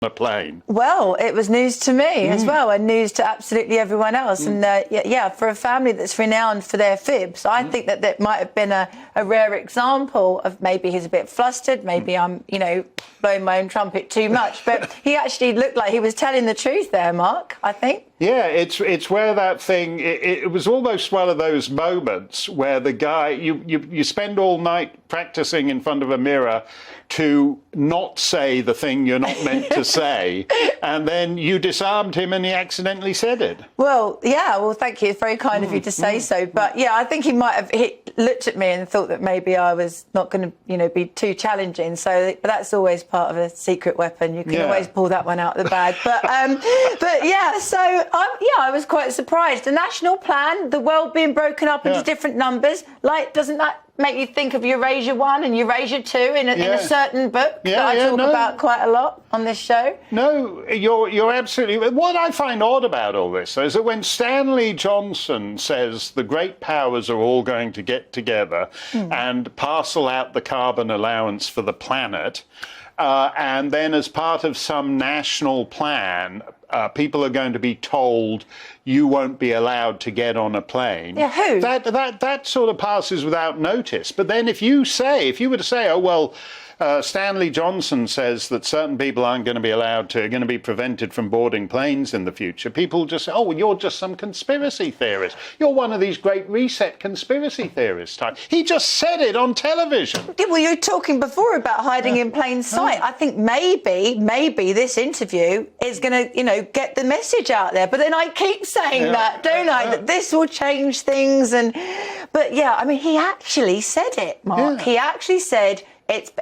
a plane. Well, it was news to me as well, and news to absolutely everyone else. And yeah, for a family that's renowned for their fibs, I think that that might have been a rare example of maybe he's a bit flustered, maybe I'm, you know, blowing my own trumpet too much, but he actually looked like he was telling the truth there, Mark, I think. Yeah, it's where that thing, it was almost one of those moments where the guy, you spend all night practicing in front of a mirror to not say the thing you're not meant to say, and then you disarmed him and he accidentally said it. Well, yeah, well, thank you. It's very kind of you to say so. But yeah, I think he might have looked at me and thought that maybe I was not going to, you know, be too challenging. So, but that's always part of a secret weapon. You can always pull that one out of the bag. But yeah, so I was quite surprised. The national plan, the world being broken up into different numbers, like, doesn't that make you think of Eurasia 1 and Eurasia 2 in a certain book that I talk about quite a lot on this show? No, you're absolutely... What I find odd about all this is that when Stanley Johnson says the great powers are all going to get together and parcel out the carbon allowance for the planet, and then as part of some national plan, people are going to be told you won't be allowed to get on a plane. Yeah, who? That sort of passes without notice. But then if you were to say, oh, well, Stanley Johnson says that certain people aren't going to be allowed to, are going to be prevented from boarding planes in the future, people just say, oh, well, you're just some conspiracy theorist. You're one of these great reset conspiracy theorist type. He just said it on television. Yeah, well, you were talking before about hiding in plain sight. I think maybe this interview is going to, you know, get the message out there. But then I keep saying that, don't I? That this will change things. But yeah, I mean, he actually said it, Mark. He actually said...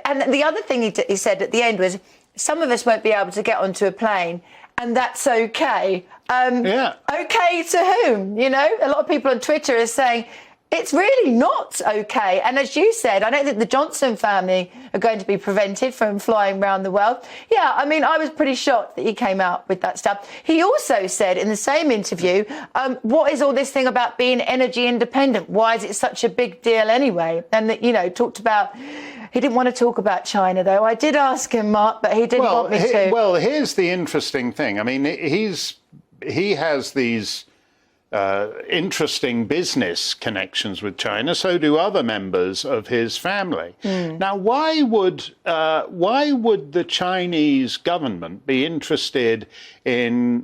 And the other thing he said at the end was, some of us won't be able to get onto a plane, and that's okay. Okay to whom? You know, a lot of people on Twitter are saying it's really not okay. And as you said, I don't think the Johnson family are going to be prevented from flying around the world. Yeah, I mean, I was pretty shocked that he came out with that stuff. He also said in the same interview, what is all this thing about being energy independent? Why is it such a big deal anyway? And that, you know, talked about... He didn't want to talk about China, though. I did ask him, Mark, but he didn't want me to. Well, here's the interesting thing. I mean, he has these interesting business connections with China. So do other members of his family. Now, why would the Chinese government be interested in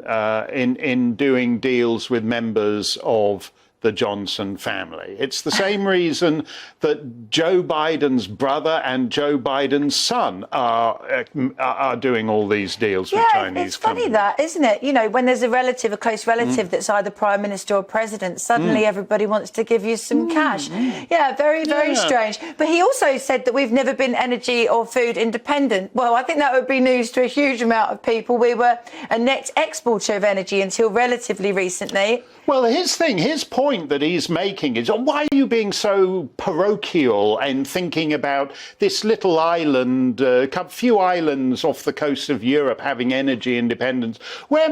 doing deals with members of the Johnson family? It's the same reason that Joe Biden's brother and Joe Biden's son are doing all these deals with Chinese companies. It's funny that, isn't it? You know, when there's a close relative that's either prime minister or president, suddenly everybody wants to give you some cash. Yeah, very, very strange. But he also said that we've never been energy or food independent. Well, I think that would be news to a huge amount of people. We were a net exporter of energy until relatively recently. Well, his point that he's making is, why are you being so parochial and thinking about this little island, a few islands off the coast of Europe having energy independence? We're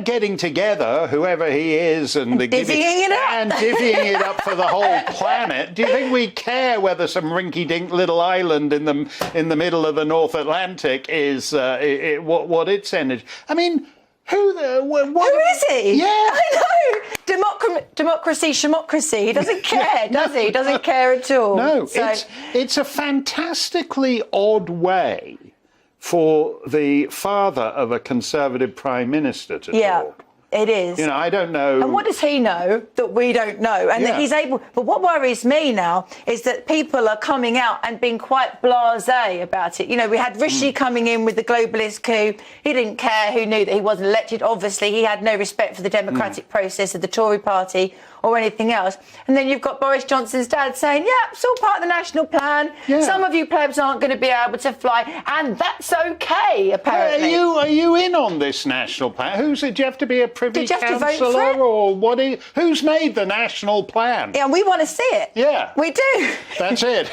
getting together, whoever he is, and divvying it up for the whole planet. Do you think we care whether some rinky-dink little island in the middle of the North Atlantic is what its energy? I mean, who is he? Yeah, I know. Democracy. He doesn't care, does he? He doesn't care at all. No, so... it's a fantastically odd way for the father of a Conservative Prime Minister to talk. It is. You know, I don't know. And what does he know that we don't know? And that he's able... But what worries me now is that people are coming out and being quite blasé about it. You know, we had Rishi coming in with the globalist coup. He didn't care who knew that he wasn't elected. Obviously, he had no respect for the democratic process of the Tory party or anything else. And then you've got Boris Johnson's dad saying, yeah, it's all part of the national plan. Yeah. Some of you plebs aren't going to be able to fly, and that's okay, apparently. Are you in on this national plan? Do you have to be a Privy Councillor, or who's made the national plan? Yeah, we want to see it. Yeah. We do. That's it.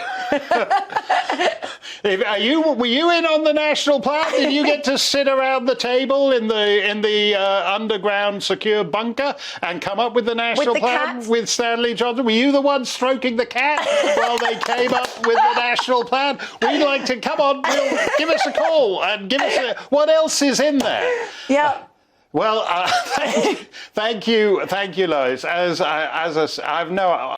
Were you in on the national plan? Did you get to sit around the table in the underground secure bunker and come up with the national plan cat? with Stanley Johnson? Were you the one stroking the cat while they came up with the national plan? We'd like to come on. Give us a call and give us what else is in there. Yeah. Well, thank you, Lois. I've no.